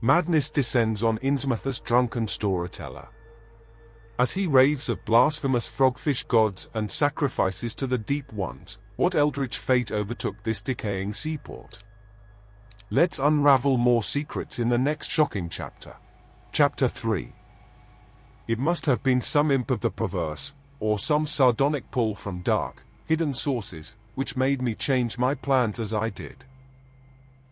Madness descends on Innsmouth as drunken storyteller. As he raves of blasphemous frogfish gods and sacrifices to the deep ones, what eldritch fate overtook this decaying seaport? Let's unravel more secrets in the next shocking chapter. Chapter 3. It must have been some imp of the perverse, or some sardonic pull from dark, hidden sources, which made me change my plans as I did.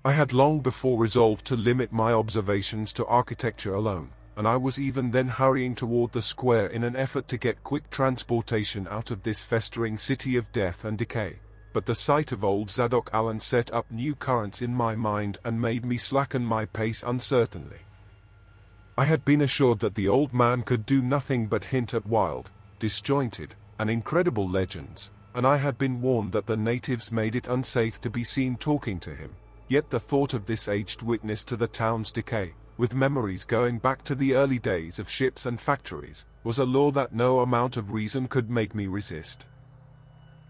I had long before resolved to limit my observations to architecture alone, and I was even then hurrying toward the square in an effort to get quick transportation out of this festering city of death and decay. But the sight of old Zadok Allen set up new currents in my mind and made me slacken my pace uncertainly. I had been assured that the old man could do nothing but hint at wild, disjointed, and incredible legends, and I had been warned that the natives made it unsafe to be seen talking to him. Yet the thought of this aged witness to the town's decay, with memories going back to the early days of ships and factories, was a law that no amount of reason could make me resist.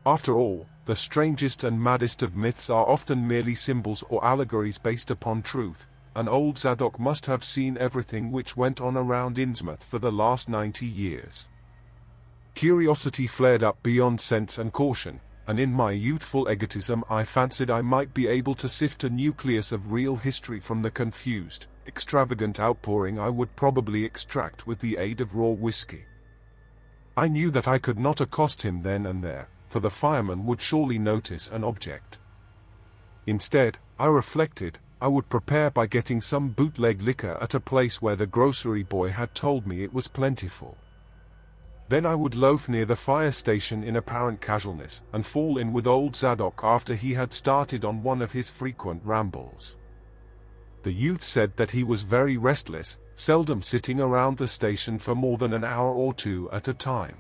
After all, the strangest and maddest of myths are often merely symbols or allegories based upon truth, and old Zadok must have seen everything which went on around Innsmouth for the last 90 years. Curiosity flared up beyond sense and caution, and in my youthful egotism I fancied I might be able to sift a nucleus of real history from the confused, extravagant outpouring I would probably extract with the aid of raw whiskey. I knew that I could not accost him then and there, for the fireman would surely notice and object. Instead, I reflected, I would prepare by getting some bootleg liquor at a place where the grocery boy had told me it was plentiful. Then I would loaf near the fire station in apparent casualness, and fall in with old Zadok after he had started on one of his frequent rambles. The youth said that he was very restless, seldom sitting around the station for more than an hour or two at a time.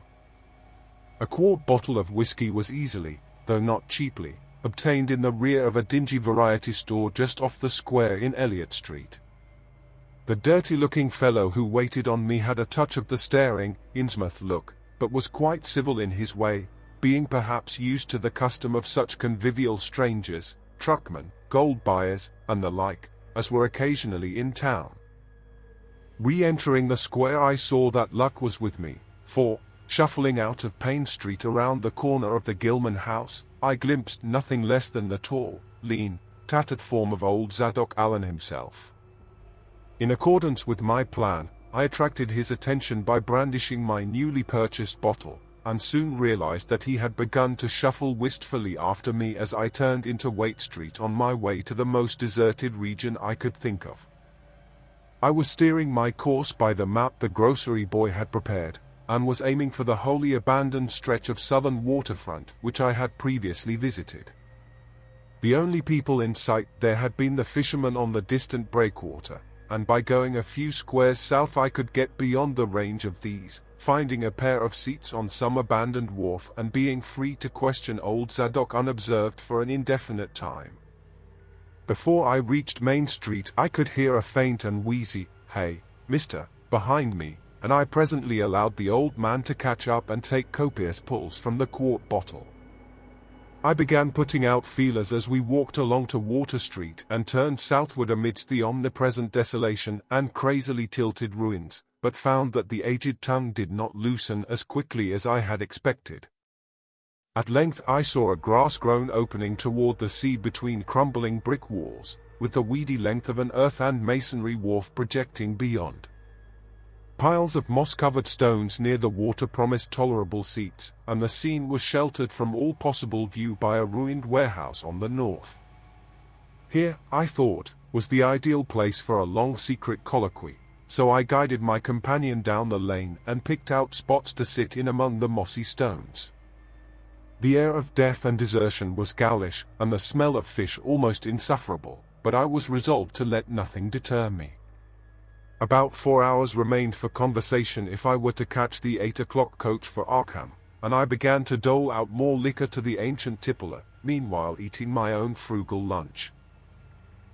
A quart bottle of whiskey was easily, though not cheaply, obtained in the rear of a dingy variety store just off the square in Elliott Street. The dirty-looking fellow who waited on me had a touch of the staring, Innsmouth look, but was quite civil in his way, being perhaps used to the custom of such convivial strangers, truckmen, gold buyers, and the like, as were occasionally in town. Re-entering the square, I saw that luck was with me, for, shuffling out of Payne Street around the corner of the Gilman house, I glimpsed nothing less than the tall, lean, tattered form of old Zadok Allen himself. In accordance with my plan, I attracted his attention by brandishing my newly purchased bottle, and soon realized that he had begun to shuffle wistfully after me as I turned into Waite Street on my way to the most deserted region I could think of. I was steering my course by the map the grocery boy had prepared, and was aiming for the wholly abandoned stretch of southern waterfront which I had previously visited. The only people in sight there had been the fishermen on the distant breakwater, and by going a few squares south I could get beyond the range of these, finding a pair of seats on some abandoned wharf and being free to question old Zadok unobserved for an indefinite time. Before I reached Main Street I could hear a faint and wheezy, "Hey, mister," behind me, and I presently allowed the old man to catch up and take copious pulls from the quart bottle. I began putting out feelers as we walked along to Water Street and turned southward amidst the omnipresent desolation and crazily tilted ruins, but found that the aged tongue did not loosen as quickly as I had expected. At length I saw a grass-grown opening toward the sea between crumbling brick walls, with the weedy length of an earth and masonry wharf projecting beyond. Piles of moss-covered stones near the water promised tolerable seats, and the scene was sheltered from all possible view by a ruined warehouse on the north. Here, I thought, was the ideal place for a long secret colloquy, so I guided my companion down the lane and picked out spots to sit in among the mossy stones. The air of death and desertion was ghoulish, and the smell of fish almost insufferable, but I was resolved to let nothing deter me. About 4 hours remained for conversation if I were to catch the 8 o'clock coach for Arkham, and I began to dole out more liquor to the ancient tippler, meanwhile eating my own frugal lunch.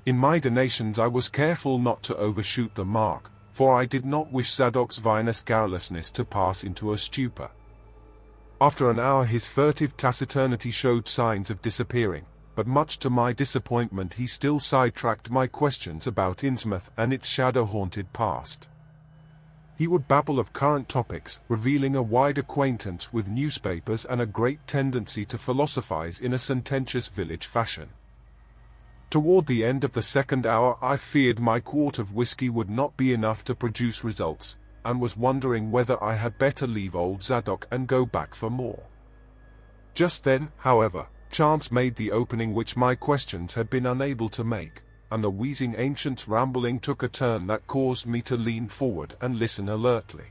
In my donations I was careful not to overshoot the mark, for I did not wish Zadok's vinous garrulousness to pass into a stupor. After an hour his furtive taciturnity showed signs of disappearing, but much to my disappointment he still sidetracked my questions about Innsmouth and its shadow-haunted past. He would babble of current topics, revealing a wide acquaintance with newspapers and a great tendency to philosophize in a sententious village fashion. Toward the end of the second hour I feared my quart of whiskey would not be enough to produce results, and was wondering whether I had better leave old Zadok and go back for more. Just then, however, chance made the opening which my questions had been unable to make, and the wheezing ancient's rambling took a turn that caused me to lean forward and listen alertly.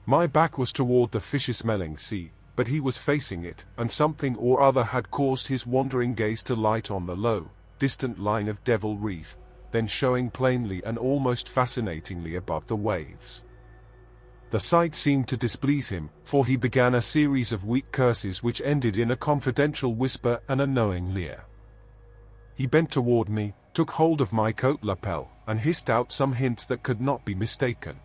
My back was toward the fishy-smelling sea, but he was facing it, and something or other had caused his wandering gaze to light on the low, distant line of Devil Reef, then showing plainly and almost fascinatingly above the waves. The sight seemed to displease him, for he began a series of weak curses which ended in a confidential whisper and a knowing leer. He bent toward me, took hold of my coat lapel, and hissed out some hints that could not be mistaken.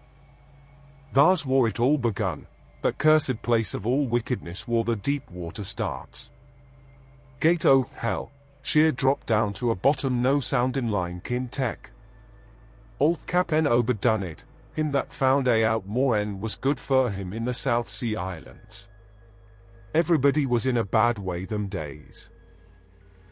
Thus war it all begun, that cursed place of all wickedness where the deep water starts. Gate o' hell, sheer drop down to a bottom no sound in line kin tech. Old Cap'n Obed done it, him that found a out more en was good for him in the South Sea Islands. Everybody was in a bad way them days.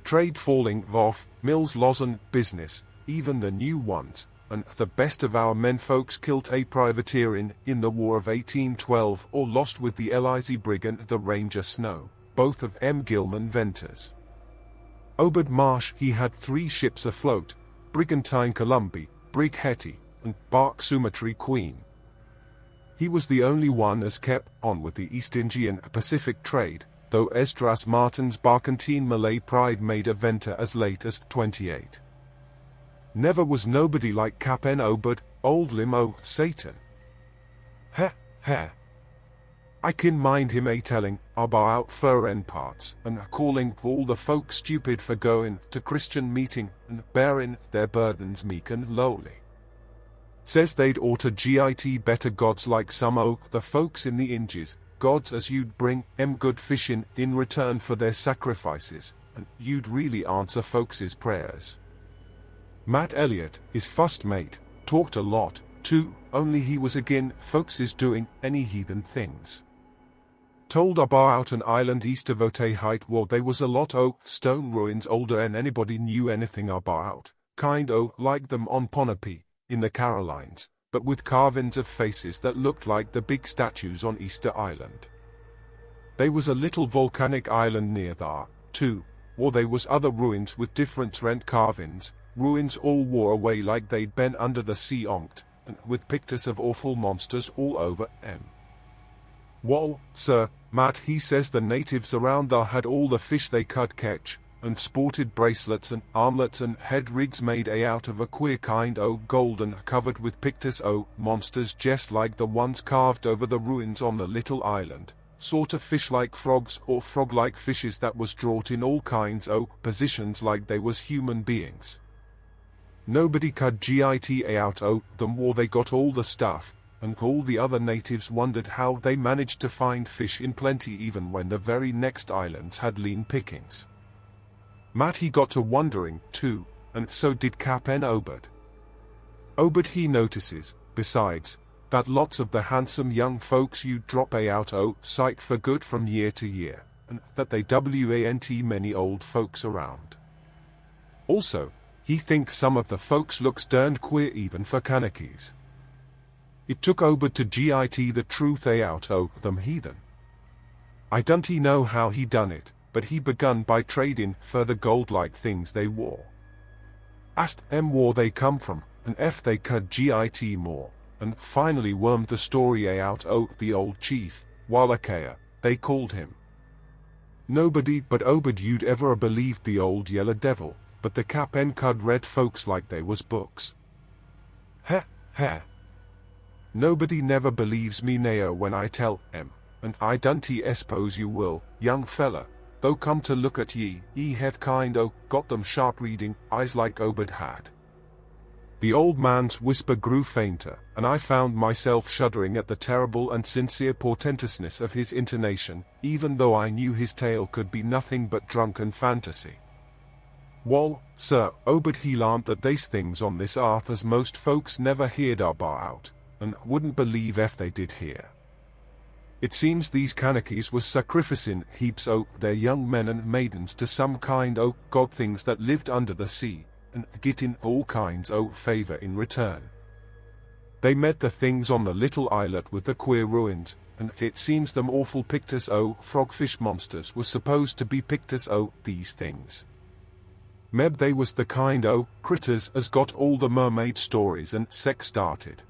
Trade falling off, mills losing business, even the new ones, and the best of our men folks killed a privateer in the War of 1812 or lost with the Elizy brig and the Ranger Snow, both of M. Gilman Venters. Obed Marsh he had 3 ships afloat, Brigantine Columbia, Brig Hetty, and Bark Sumatry Queen. He was the only one as kept on with the East Indian Pacific trade, though Esdras Martin's barkentine Malay pride made a venture as late as 28. Never was nobody like Cap'n Obed, old limo Satan. Heh, heh. I can mind him telling about foreign parts, and calling all the folk stupid for going to Christian meeting, and bearing their burdens meek and lowly. Says they'd oughta git better gods like some o' the folks in the Inges, gods as you'd bring good fishin' in return for their sacrifices, and you'd really answer folks' prayers. Matt Elliott, his first mate, talked a lot, too, only he was agin folks' doing any heathen things. Told about an island east of Otay where there was a lot o' stone ruins older than anybody knew anything about, kind o' like them on Ponape, in the Carolines, but with carvings of faces that looked like the big statues on Easter Island. There was a little volcanic island near there, too, where there was other ruins with different rent carvings, ruins all wore away like they'd been under the sea onked, and with pictures of awful monsters all over 'em. Wall, sir, Matt he says the natives around there had all the fish they could catch, and sported bracelets and armlets and head rigs made out of a queer kind o' gold and covered with pictures o' monsters just like the ones carved over the ruins on the little island, sort of fish-like frogs or frog-like fishes that was drawed in all kinds o' positions like they was human beings. Nobody could git out o' them where they got all the stuff, and all the other natives wondered how they managed to find fish in plenty even when the very next islands had lean pickings. Matt he got to wondering, too, and so did Cap'n Obed. Obed he notices, besides, that lots of the handsome young folks you drop out o' sight for good from year to year, and that they want many old folks around. Also, he thinks some of the folks looks darned queer even for Kanakies. It took Obed to git the truth out o' them heathen. I don't know how he done it, but he begun by trading for the gold-like things they wore. Asked them where they come from, and if they could git more, and finally wormed the story out o' the old chief, Wallachia, they called him. Nobody but Obed you'd ever believed the old yellow devil, but the Cap'n could read folks like they was books. Heh, heh. Nobody never believes me now when I tell 'em, and I don't suppose you will, young fella, though come to look at ye have kind o' got them sharp reading eyes like Obed had. The old man's whisper grew fainter, and I found myself shuddering at the terrible and sincere portentousness of his intonation, even though I knew his tale could be nothing but drunken fantasy. Wall, sir, Obed he learned that they's things on this earth as most folks never heard about, and wouldn't believe if they did hear. It seems these Kanakys was sacrificing heaps o' their young men and maidens to some kind o' god things that lived under the sea, and getting all kinds o' favor in return. They met the things on the little islet with the queer ruins, and it seems them awful pictures o' frogfish monsters was supposed to be pictures o' these things. Meb they was the kind o' critters as got all the mermaid stories and sex started.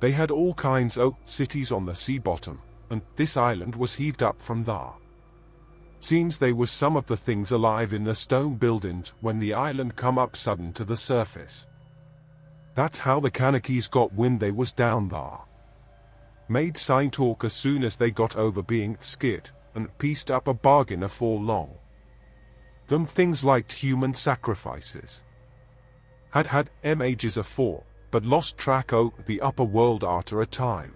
They had all kinds o' cities on the sea bottom, and this island was heaved up from thar. Seems they was some of the things alive in the stone buildings when the island come up sudden to the surface. That's how the Kanakys got wind they was down thar. Made sign talk as soon as they got over being scared, and pieced up a bargain afore long. Them things liked human sacrifices. Had ages afore, but lost track o' the upper world arter a time.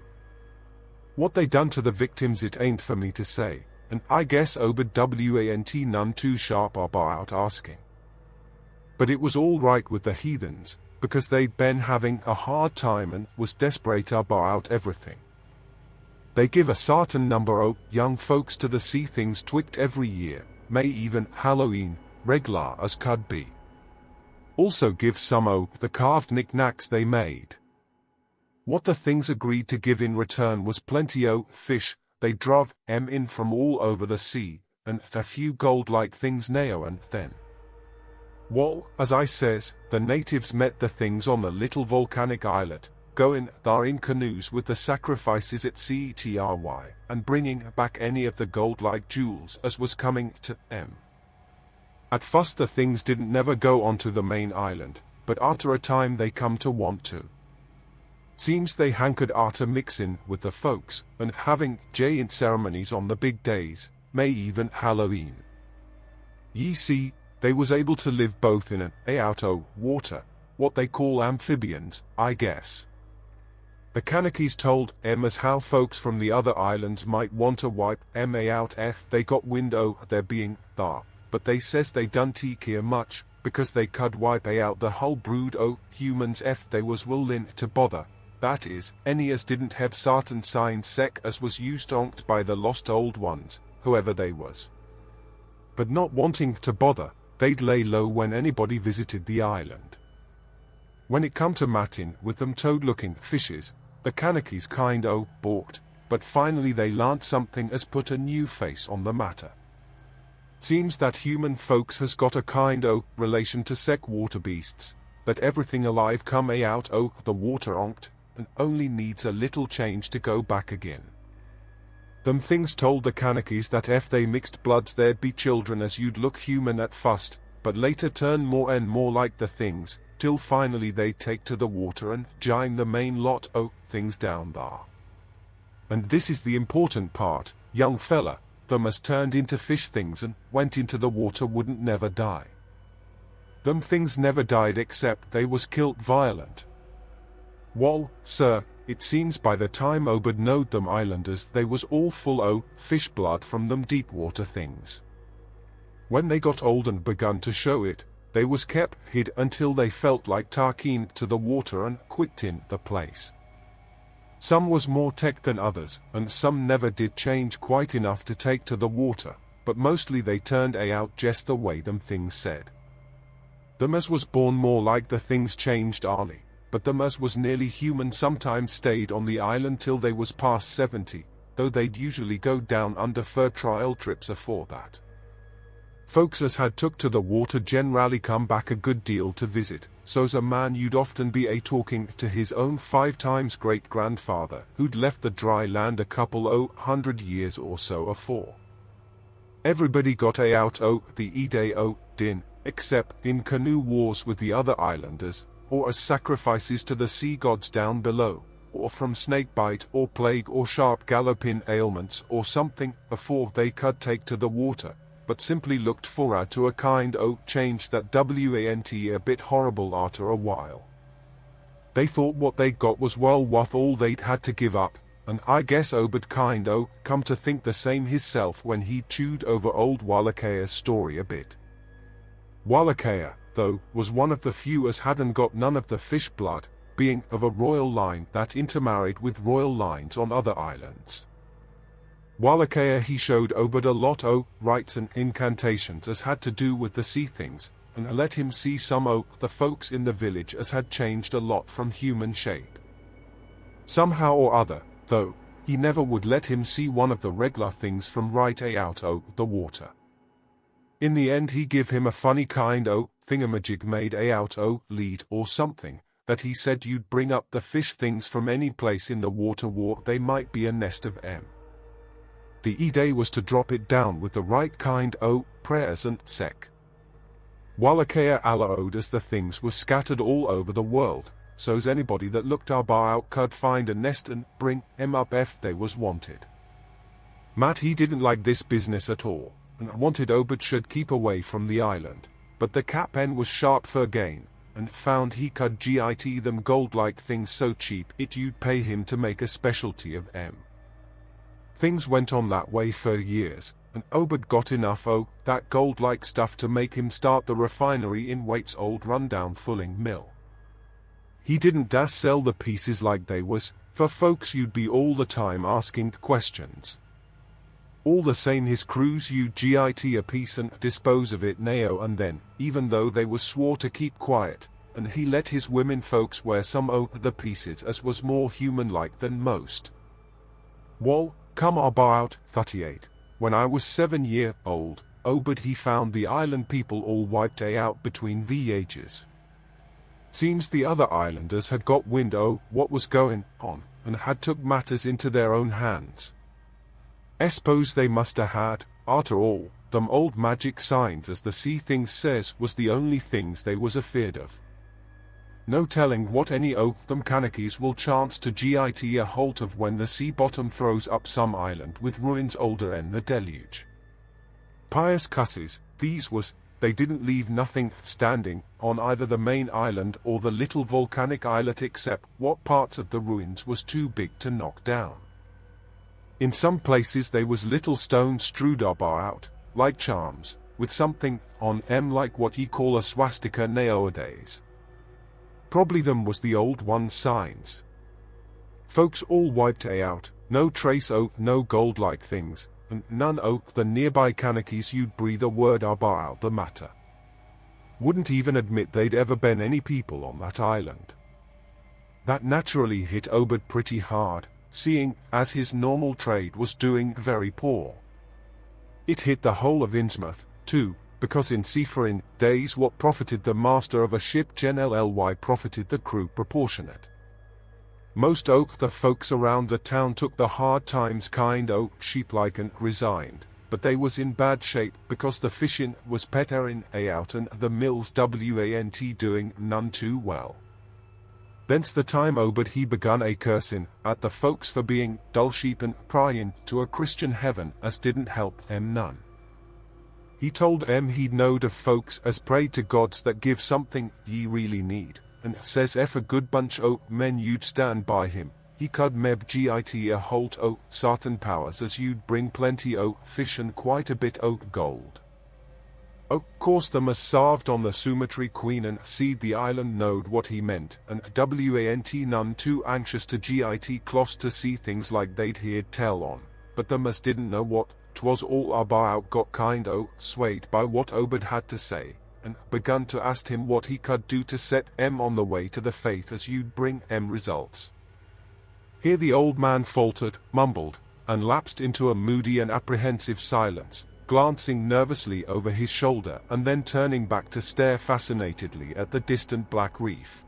What they done to the victims it ain't for me to say, and I guess Obed want none too sharp about asking. But it was all right with the heathens, because they'd been having a hard time and was desperate about everything. They give a certain number o' young folks to the sea things twict every year, may even Halloween, reg'lar as could be. Also give some o' the carved knickknacks they made. What the things agreed to give in return was plenty o' fish, they druv in from all over the sea, and a few gold-like things now and then. Well, as I says, the natives met the things on the little volcanic islet, going thar in canoes with the sacrifices at ctry, and bringing back any of the gold-like jewels as was coming to them. At first the things didn't never go onto the main island, but after a time they come to want to. Seems they hankered arter mixin' with the folks, and having giant ceremonies on the big days, may even Halloween. Ye see, they was able to live both in and out o' water, what they call amphibians, I guess. The Kanakys told as how folks from the other islands might want to wipe out if they got wind o' their being thar, but they says they don't care much, because they could wipe out the whole brood o' humans if they was willin' to bother, that is, any as didn't have certain signs sec as was used onked by the lost old ones, whoever they was. But not wanting to bother, they'd lay low when anybody visited the island. When it come to matting with them toad-looking fishes, the Kanakys kind o' balked, but finally they learnt something as put a new face on the matter. Seems that human folks has got a kind o' relation to sec water beasts, that everything alive come out o' the water onct, and only needs a little change to go back again. Them things told the Kanakys that if they mixed bloods there'd be children as you'd look human at first, but later turn more and more like the things, till finally they'd take to the water and join the main lot o' things down there. And this is the important part, young fella, them as turned into fish things and went into the water wouldn't never die. Them things never died except they was killed violent. Wall, sir, it seems by the time Obed knowed them islanders they was all full o' fish blood from them deep water things. When they got old and begun to show it, they was kept hid until they felt like tarkeen to the water and quit in the place. Some was more tech than others, and some never did change quite enough to take to the water, but mostly they turned out just the way them things said. Them as was born more like the things changed early, but them as was nearly human sometimes stayed on the island till they was past 70, though they'd usually go down under for trial trips afore that. Folks as had took to the water generally come back a good deal to visit, so's a man you'd often be talking to his own 5 times great-grandfather who'd left the dry land a couple o' 100 years or so afore. Everybody got out o' the Ede o' din, except in canoe wars with the other islanders, or as sacrifices to the sea gods down below, or from snakebite or plague or sharp galloping ailments or something afore they could take to the water, but simply looked forward to a kind o' change that want a bit horrible after a while. They thought what they got was well worth all they'd had to give up, and I guess Obed kind o' come to think the same hisself when he chewed over old Wallachaia's story a bit. Wallachia, though, was one of the few as hadn't got none of the fish blood, being of a royal line that intermarried with royal lines on other islands. Wallachia he showed Obed a lot o' rites and incantations as had to do with the sea things, and let him see some o' the folks in the village as had changed a lot from human shape. Somehow or other, though, he never would let him see one of the regular things from right out o' the water. In the end he give him a funny kind o' thingamajig made out o' lead or something, that he said you'd bring up the fish things from any place in the water where they might be a nest of 'em. The idea was to drop it down with the right kind o' prayers and sec. Wallachia allowed as the things were scattered all over the world, so's anybody that looked out could find a nest and bring 'em up if they was wanted. Matt he didn't like this business at all, and wanted Obed should keep away from the island, but the cap'n was sharp for gain, and found he could get them gold-like things so cheap it you'd pay him to make a specialty of 'em. Things went on that way for years, and Obed got enough o' that gold-like stuff to make him start the refinery in Waite's old rundown fulling mill. He didn't das sell the pieces like they was, for folks you'd be all the time asking questions. All the same his crews you'd get a piece and dispose of it now and then, even though they was swore to keep quiet, and he let his women folks wear some o' the pieces as was more human-like than most. Wall, come about 38, when I was 7 year old, Obed he found the island people all wiped out between the ages. Seems the other islanders had got wind o' what was going on, and had took matters into their own hands. S'pose they must ha' had, arter all, them old magic signs as the sea things says was the only things they was afeard of. No telling what any o' them canakies will chance to get a holt of when the sea bottom throws up some island with ruins older 'en the deluge. Pious cusses, these was, they didn't leave nothing standing on either the main island or the little volcanic islet except what parts of the ruins was too big to knock down. In some places they was little stones strewed about, like charms, with something on 'em like what ye call a swastika nowadays. Probably them was the old one's signs. Folks all wiped out, no trace o' no gold-like things, and none o' the nearby canakies you'd breathe a word about the matter. Wouldn't even admit they'd ever been any people on that island. That naturally hit Obed pretty hard, seeing as his normal trade was doing very poor. It hit the whole of Innsmouth, too, because in seafaring days what profited the master of a ship generally profited the crew proportionate. Most o' the folks around the town took the hard times kind o' sheep-like and resigned, but they was in bad shape because the fishing was petterin' out and the mills want doing none too well. Thence the time Obed he begun a cursing at the folks for being dull sheep and pryin' to a Christian heaven as didn't help 'em none. He told 'em he'd knowed of folks as prayed to gods that give something ye really need, and says if a good bunch o' men you'd stand by him, he could meb get a holt o' sartin powers as you'd bring plenty o' fish and quite a bit o' gold. O' course them as sarved on the Sumatra Queen and seed the island knowed what he meant, and want none too anxious to get close to see things like they'd heard tell on, but them as didn't know what 'twas all about got kind o' swayed by what Obed had to say, and begun to ask him what he could do to set 'em on the way to the faith as you'd bring 'em results. Here the old man faltered, mumbled, and lapsed into a moody and apprehensive silence, glancing nervously over his shoulder and then turning back to stare fascinatedly at the distant black reef.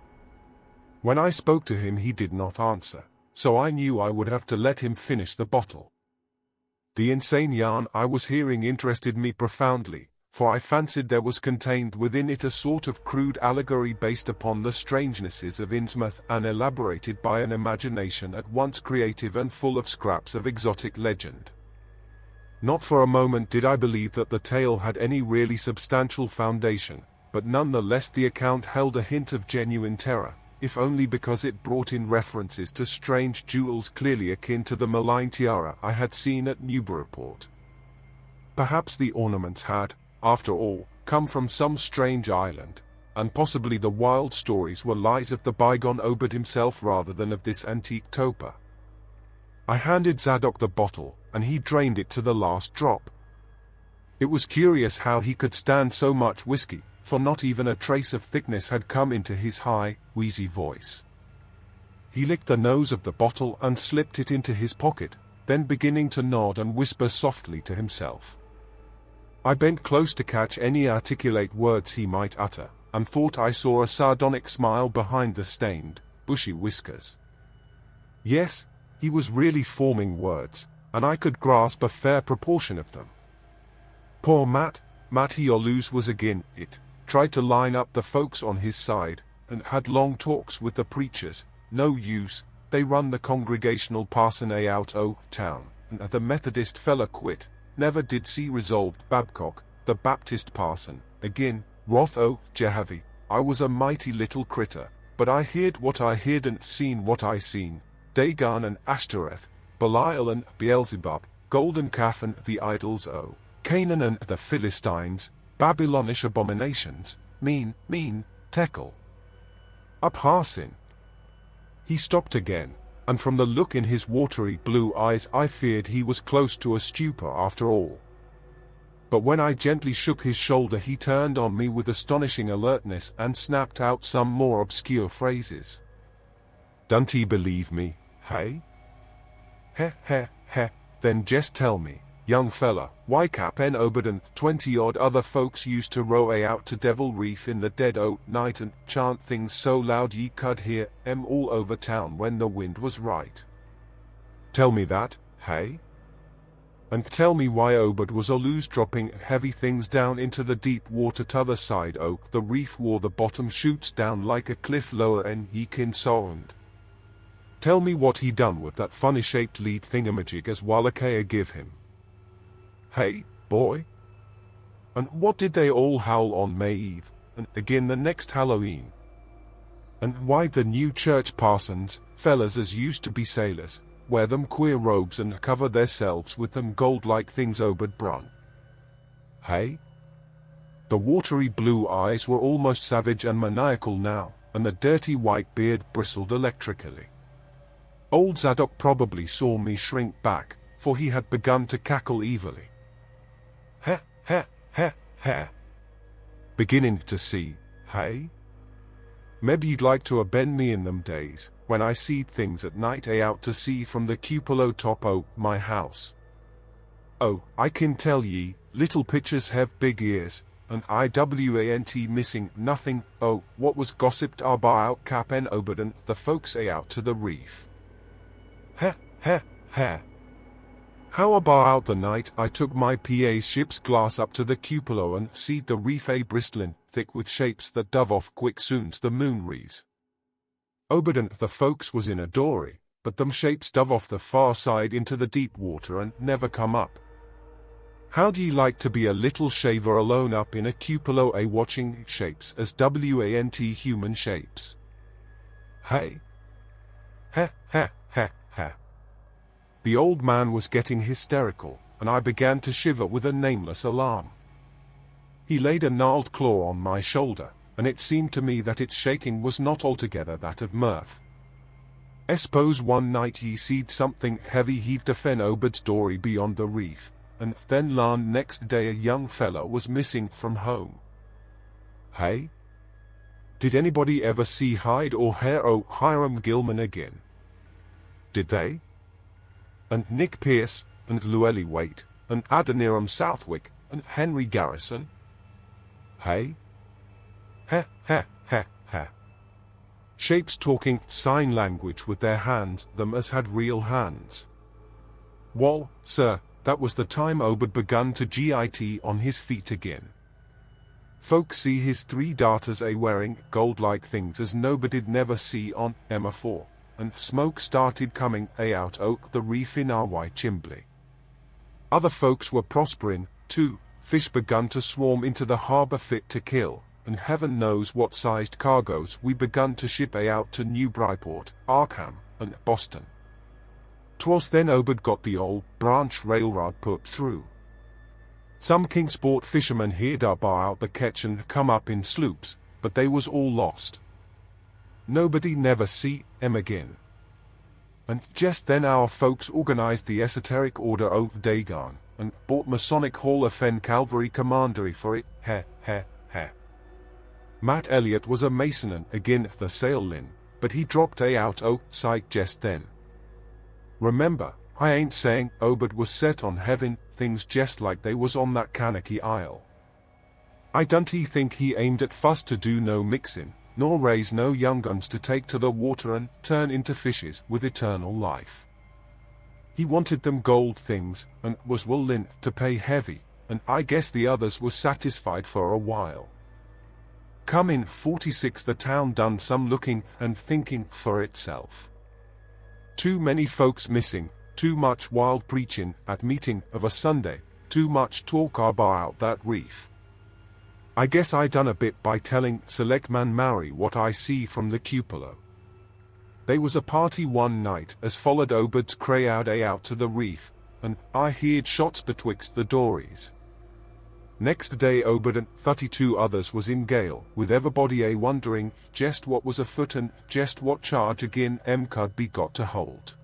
When I spoke to him he did not answer, so I knew I would have to let him finish the bottle. The insane yarn I was hearing interested me profoundly, for I fancied there was contained within it a sort of crude allegory based upon the strangenesses of Innsmouth and elaborated by an imagination at once creative and full of scraps of exotic legend. Not for a moment did I believe that the tale had any really substantial foundation, but none the less the account held a hint of genuine terror, if only because it brought in references to strange jewels clearly akin to the malign tiara I had seen at Newburyport. Perhaps the ornaments had, after all, come from some strange island, and possibly the wild stories were lies of the bygone Obed himself rather than of this antique toper. I handed Zadok the bottle, and he drained it to the last drop. It was curious how he could stand so much whiskey, for not even a trace of thickness had come into his high, wheezy voice. He licked the nose of the bottle and slipped it into his pocket, then beginning to nod and whisper softly to himself. I bent close to catch any articulate words he might utter, and thought I saw a sardonic smile behind the stained, bushy whiskers. Yes, he was really forming words, and I could grasp a fair proportion of them. Poor Matty Oluse was again it, tried to line up the folks on his side, and had long talks with the preachers. No use, they run the Congregational parson out o' town, and the Methodist fella quit, never did see resolved Babcock, the Baptist parson, again, wrath o' Jehavah. I was a mighty little critter, but I heard what I heard and seen what I seen, Dagon and Ashtoreth, Belial and Beelzebub, golden calf and the idols o' Canaan and the Philistines, Babylonish abominations, mean, Tekel. A parson. He stopped again, and from the look in his watery blue eyes I feared he was close to a stupor after all. But when I gently shook his shoulder he turned on me with astonishing alertness and snapped out some more obscure phrases. "Don't he believe me, hey? Heh, then just tell me, young fella, why Cap'n Obed and 20-odd other folks used to row out to Devil Reef in the dead o' night and chant things so loud ye could hear 'em all over town when the wind was right. Tell me that, hey? And tell me why Obed was always dropping heavy things down into the deep water t'other side o' the reef where the bottom shoots down like a cliff lower en ye kin sound. Tell me what he done with that funny-shaped lead thingamajig as Wallachia give him. Hey, boy? And what did they all howl on May Eve, and again the next Halloween? And why the new church parsons, fellas as used to be sailors, wear them queer robes and cover theirselves with them gold-like things Obed brun? Hey? The watery blue eyes were almost savage and maniacal now, and the dirty white beard bristled electrically. Old Zadok probably saw me shrink back, for he had begun to cackle evilly. Heh. Beginning to see, hey? Maybe you'd like to abend me in them days, when I seed things at night out to sea from the cupola top o' my house. Oh, I can tell ye, little pitchers have big ears, and IWANT missing nothing. Oh, what was gossiped about Cap'n Obed and the folks out to the reef? Heh. How about the night I took my PA's ship's glass up to the cupola and seed the reef bristling thick with shapes that dove off quick soon's the moon rise? Obed and the folks was in a dory, but them shapes dove off the far side into the deep water and never come up. How'd ye like to be a little shaver alone up in a cupola watching shapes as WANT human shapes? Hey? Heh. The old man was getting hysterical, and I began to shiver with a nameless alarm. He laid a gnarled claw on my shoulder, and it seemed to me that its shaking was not altogether that of mirth. Suppose one night ye seed something heavy heaved a fen Obed's dory beyond the reef, and then larn next day a young fellow was missing from home. Hey? Did anybody ever see hide or hair o' Hiram Gilman again? Did they? And Nick Pierce, and Llewellyn Waite, and Adoniram Southwick, and Henry Garrison? Hey? Heh. Shapes talking sign language with their hands, them as had real hands. Wall, sir, that was the time Obed begun to git on his feet again. Folks see his 3 darters wearing gold-like things as nobody'd never see on Emma 4. And smoke started coming out o' the reef in our white chimbley. Other folks were prospering, too. Fish begun to swarm into the harbour fit to kill, and heaven knows what sized cargoes we begun to ship out to New Bryport, Arkham, and Boston. 'Twas then Obed got the old branch railroad put through. Some Kingsport fishermen heerd our bar out the ketch and come up in sloops, but they was all lost. Nobody never see 'em again. And just then our folks organized the Esoteric Order of Dagon, and bought Masonic Hall of Fame Calvary Commandery for it, heh. Matt Elliott was a Mason and again the sail lin, but he dropped out sight just then. Remember, I ain't saying Obed was set on having things just like they was on that Kanaki Isle. I don't think he aimed at fuss to do no mixing, nor raise no young guns to take to the water and turn into fishes with eternal life. He wanted them gold things, and was willing to pay heavy, and I guess the others was satisfied for a while. Come in 46 the town done some looking and thinking for itself. Too many folks missing, too much wild preaching at meeting of a Sunday, too much talk about that reef. I guess I done a bit by telling Select Man Mary what I see from the cupola. They was a party one night as followed Obed's crowd out to the reef, and I heard shots betwixt the dories. Next day Obed and 32 others was in gale, with everybody wondering just what was afoot and just what charge again could be got to hold.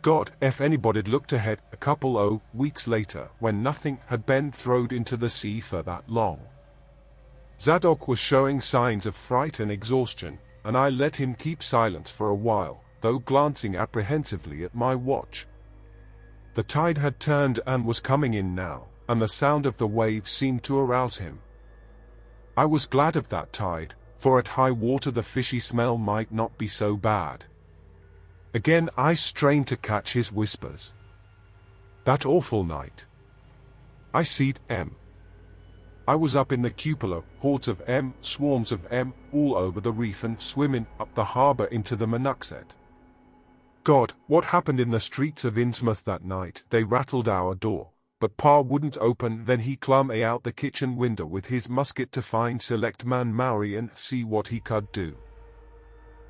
God, if anybody'd looked ahead a couple weeks later when nothing had been throwed into the sea for that long. Zadok was showing signs of fright and exhaustion, and I let him keep silence for a while, though glancing apprehensively at my watch. The tide had turned and was coming in now, and the sound of the waves seemed to arouse him. I was glad of that tide, for at high water the fishy smell might not be so bad. Again I strained to catch his whispers. That awful night. I seed I was up in the cupola, hordes of swarms of all over the reef and swimming up the harbor into the Monuxet. God, what happened in the streets of Innsmouth that night? They rattled our door, but Pa wouldn't open. Then he clumb out the kitchen window with his musket to find Select Man Mary and see what he could do.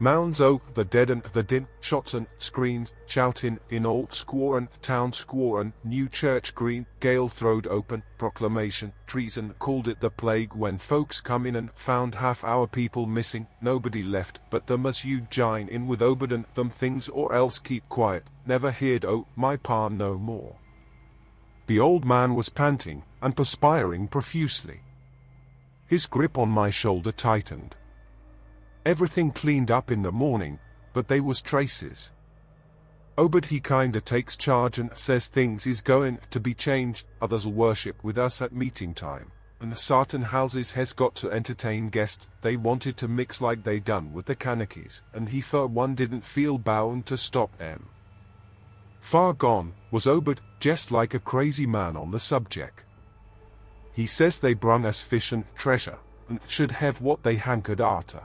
Mounds the dead and the din, shots and screams, shouting in Old Square and Town Square and New Church Green. Gale throwed open proclamation, treason, called it the plague when folks come in and found half our people missing. Nobody left but them as you jine in with Obed and them things or else keep quiet. Never heard my pa no more. The old man was panting and perspiring profusely. His grip on my shoulder tightened. Everything cleaned up in the morning, but they was traces. Obed he kinda takes charge and says things is going to be changed. Others'll worship with us at meeting time, and certain houses has got to entertain guests. They wanted to mix like they done with the Kanakis, and he for one didn't feel bound to stop them. Far gone was Obed, just like a crazy man on the subject. He says they brung us fish and treasure, and should have what they hankered arter.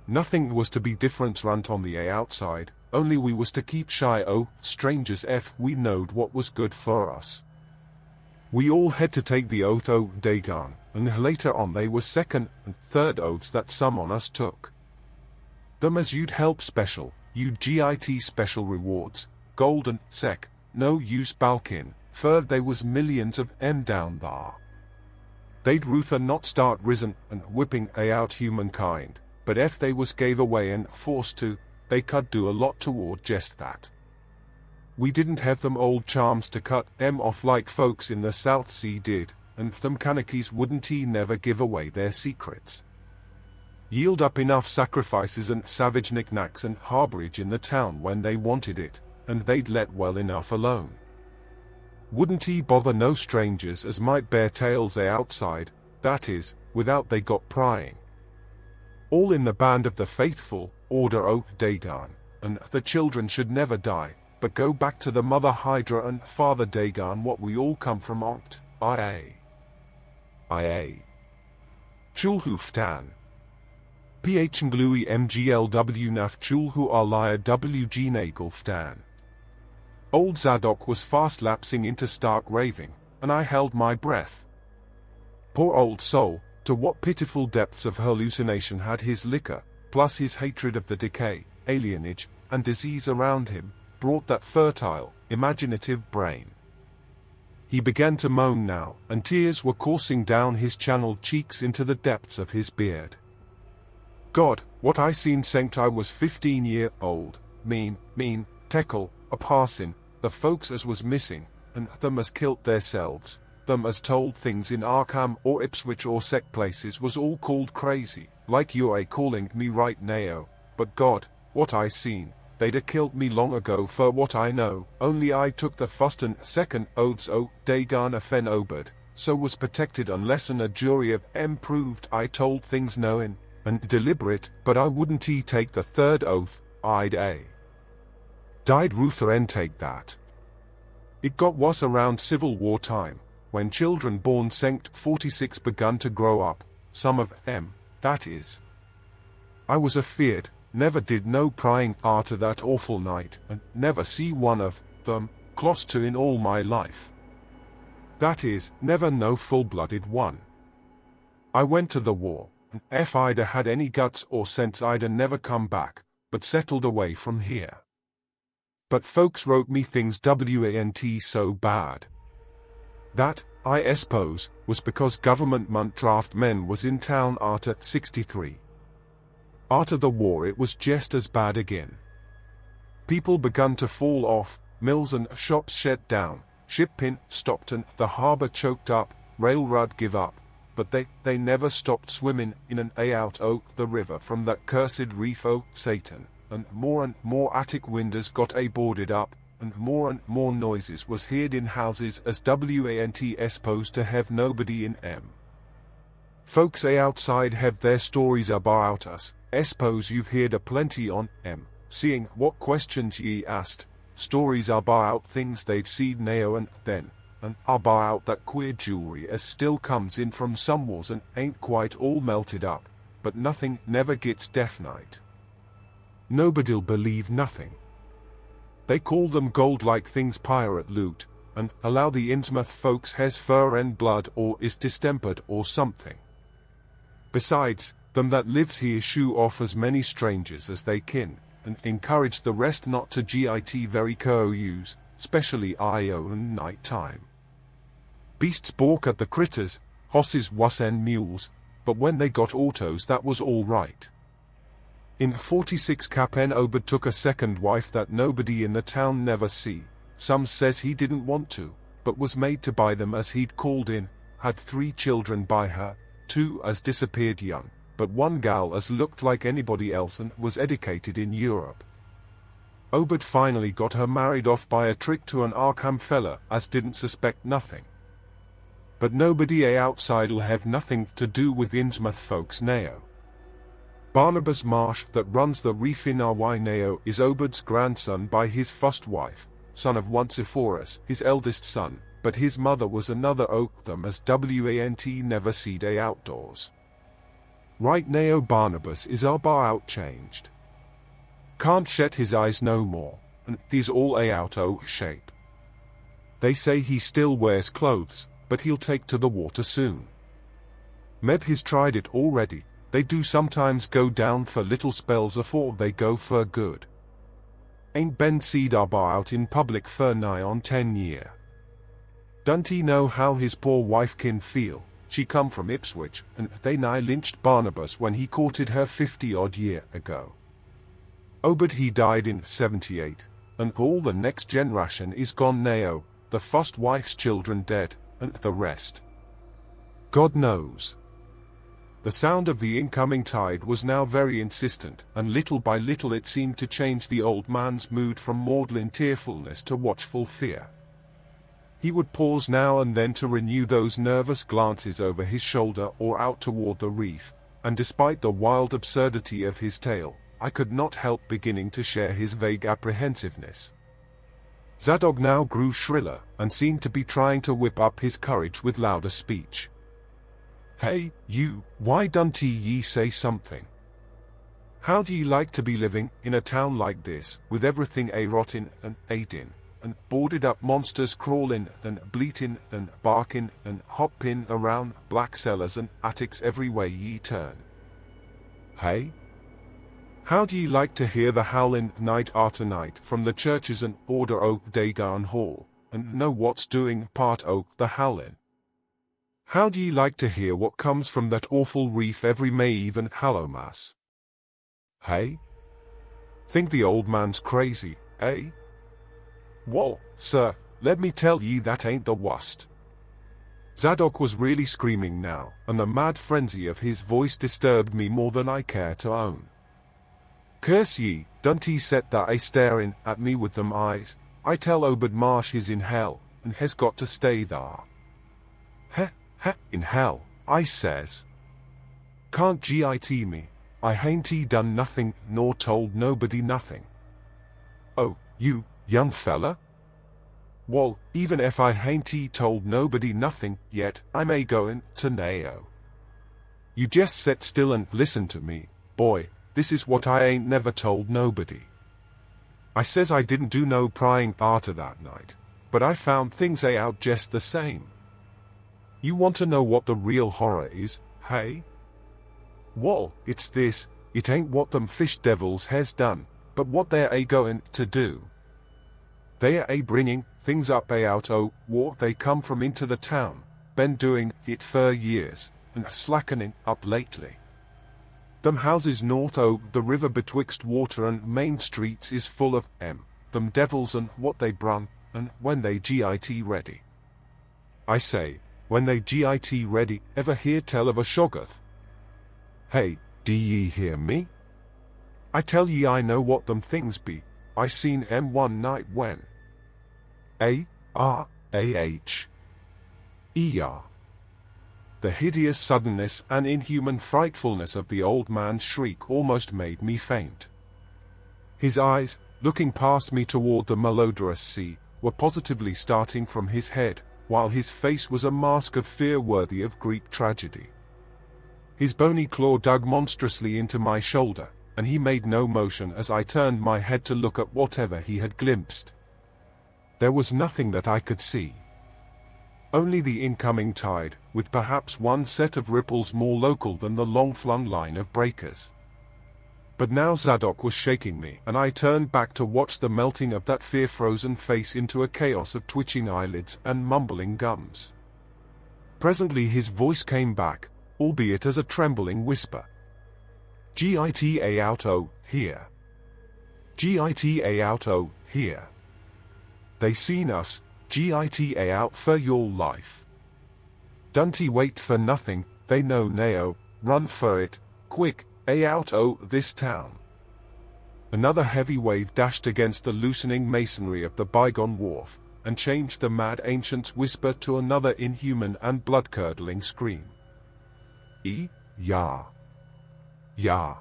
Nothing was to be different runt on the outside, only we was to keep shy strangers we knowed what was good for us. We all had to take the oath Dagon, and later on they was second and third oaths that some on us took. Them as you'd help special, you'd git special rewards, gold and sec, no use balkin, fur they was millions of down thar. They'd ruther not start risen and whipping out humankind. But if they was gave away and forced to, they could do a lot toward just that. We didn't have them old charms to cut off like folks in the South Sea did, and them Kanakis wouldn't never give away their secrets. Yield up enough sacrifices and savage knickknacks and harborage in the town when they wanted it, and they'd let well enough alone. Wouldn't bother no strangers as might bear tales outside, that is, without they got prying. All in the band of the faithful, Order of Dagon, and the children should never die, but go back to the Mother Hydra and Father Dagon what we all come from IA. Chulhu Ftan. PH Nglui MGLW Naf Chulhu Alaya WG Nagel Ftan. Old Zadok was fast lapsing into stark raving, and I held my breath. Poor old soul. To what pitiful depths of hallucination had his liquor, plus his hatred of the decay, alienage, and disease around him, brought that fertile, imaginative brain? He began to moan now, and tears were coursing down his channeled cheeks into the depths of his beard. God, what I seen sanct I was 15-year-old, mean, teckle, a parsin, the folks as was missing, and them as kilt theirselves, them as told things in Arkham or Ipswich or sec places was all called crazy, like you a calling me right now, but God, what I seen, they'd a killed me long ago for what I know, only I took the first and second oaths o' dagon afen Obed, so was protected unless a jury of proved I told things knowing and deliberate, but I wouldn't take the third oath, I'd died Ruther and take that. It got worse around Civil War time, when children born sanct 46 begun to grow up, some of that is. I was afeard, never did no prying arter that awful night, and never see one of them close to in all my life. That is, never no full-blooded one. I went to the war, and if I'd a had any guts or sense I'd a never come back, but settled away from here. But folks wrote me things want so bad. That, I suppose, was because government munt draft men was in town arter 63. Arter the war it was just as bad again. People begun to fall off, mills and shops shut down, shipping stopped and the harbour choked up, railroad give up, but they never stopped swimming in and out o' the river from that cursed reef o' Satan, and more attic windows got boarded up, and more noises was heard in houses as want supposed to have nobody in Folks outside have their stories about us, suppose you've heard a plenty on seeing what questions ye asked, stories about things they've seen now and then, and about that queer jewelry as still comes in from some wars and ain't quite all melted up, but nothing never gets definite. Nobody'll believe nothing. They call them gold-like things pirate loot, and allow the Innsmouth folks has fur and blood or is distempered or something. Besides, them that lives here shoo off as many strangers as they kin, and encourage the rest not to git very use, specially IO and night time. Beasts balk at the critters, hosses wuss and mules, but when they got autos that was all right. In 46 Cap'n Obed took a second wife that nobody in the town never see, some says he didn't want to, but was made to buy them as he'd called in, had 3 children by her, 2 as disappeared young, but 1 gal as looked like anybody else and was educated in Europe. Obed finally got her married off by a trick to an Arkham fella as didn't suspect nothing. But nobody outside'll have nothing to do with Innsmouth folks now. Barnabas Marsh that runs the Reef in RY now is Obed's grandson by his first wife, son of Onesiphorus, his eldest son, but his mother was another o' them as want never seed outdoors. Right now Barnabas is out changed. Can't shut his eyes no more, and these all out o' shape. They say he still wears clothes, but he'll take to the water soon. Meb has tried it already. They do sometimes go down for little spells afore they go for good. Ain't Ben seed our bar out in public for nigh on 10 year. Don't he know how his poor wife can feel? She come from Ipswich, and they nigh lynched Barnabas when he courted her 50-odd year ago. Obed he died in 78, and all the next generation is gone now, the first wife's children dead, and the rest. God knows. The sound of the incoming tide was now very insistent, and little by little it seemed to change the old man's mood from maudlin tearfulness to watchful fear. He would pause now and then to renew those nervous glances over his shoulder or out toward the reef, and despite the wild absurdity of his tale, I could not help beginning to share his vague apprehensiveness. Zadok now grew shriller, and seemed to be trying to whip up his courage with louder speech. Hey, you, why don't ye say something? How do ye like to be living in a town like this, with everything rotting and eating, and boarded up monsters crawling and bleating and barking and hopping around black cellars and attics every way ye turn? Hey? How do ye like to hear the howling night after night from the churches and order o' Dagon Hall, and know what's doing part o' the howlin'. How'd ye like to hear what comes from that awful reef every May Eve and Hallowmas? Hey? Think the old man's crazy, eh? Wall, sir, let me tell ye that ain't the worst. Zadok was really screaming now, and the mad frenzy of his voice disturbed me more than I care to own. Curse ye, don't he set that a staring at me with them eyes. I tell Obed Marsh he's in hell, and has got to stay there. Heh, in hell, I says. Can't git me, I hain't done nothing nor told nobody nothing. Oh, you, young fella? Wall, even if I hain't told nobody nothing yet, I may goin' to Nao. You just set still and listen to me, boy, this is what I ain't never told nobody. I says I didn't do no prying arter that night, but I found things out just the same. You want to know what the real horror is, hey? Wall, it's this, it ain't what them fish devils has done, but what they're a-goin' to do. They are a-bringing things up out o' what they come from into the town, been doing it for years, and slackening up lately. Them houses north o' the river betwixt Water and Main Streets is full of them devils and what they brung, and when they git ready. I say, when they git ready, ever hear tell of a shoggoth? Hey, do ye hear me? I tell ye I know what them things be, I seen one night when. A-R-A-H-E-R. The hideous suddenness and inhuman frightfulness of the old man's shriek almost made me faint. His eyes, looking past me toward the malodorous sea, were positively starting from his head, while his face was a mask of fear worthy of Greek tragedy. His bony claw dug monstrously into my shoulder, and he made no motion as I turned my head to look at whatever he had glimpsed. There was nothing that I could see. Only the incoming tide, with perhaps one set of ripples more local than the long-flung line of breakers. But now Zadok was shaking me, and I turned back to watch the melting of that fear-frozen face into a chaos of twitching eyelids and mumbling gums. Presently his voice came back, albeit as a trembling whisper. Gita out o' here. Gita out o' here. They seen us, gita out for your life. Don't wait for nothing, they know Nao, run for it, quick, out o' this town. Another heavy wave dashed against the loosening masonry of the bygone wharf, and changed the mad ancient's whisper to another inhuman and blood-curdling scream. Ya. Ya.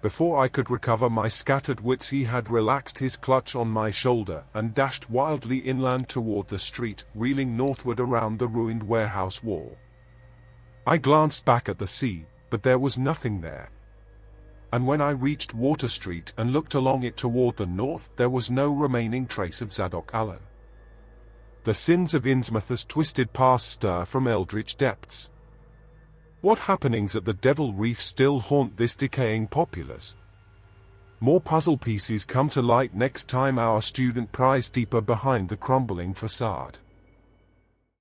Before I could recover my scattered wits he had relaxed his clutch on my shoulder and dashed wildly inland toward the street, reeling northward around the ruined warehouse wall. I glanced back at the sea, but there was nothing there. And when I reached Water Street and looked along it toward the north, there was no remaining trace of Zadok Allen. The sins of Innsmouth twisted past stir from eldritch depths. What happenings at the Devil Reef still haunt this decaying populace? More puzzle pieces come to light next time our student pries deeper behind the crumbling facade.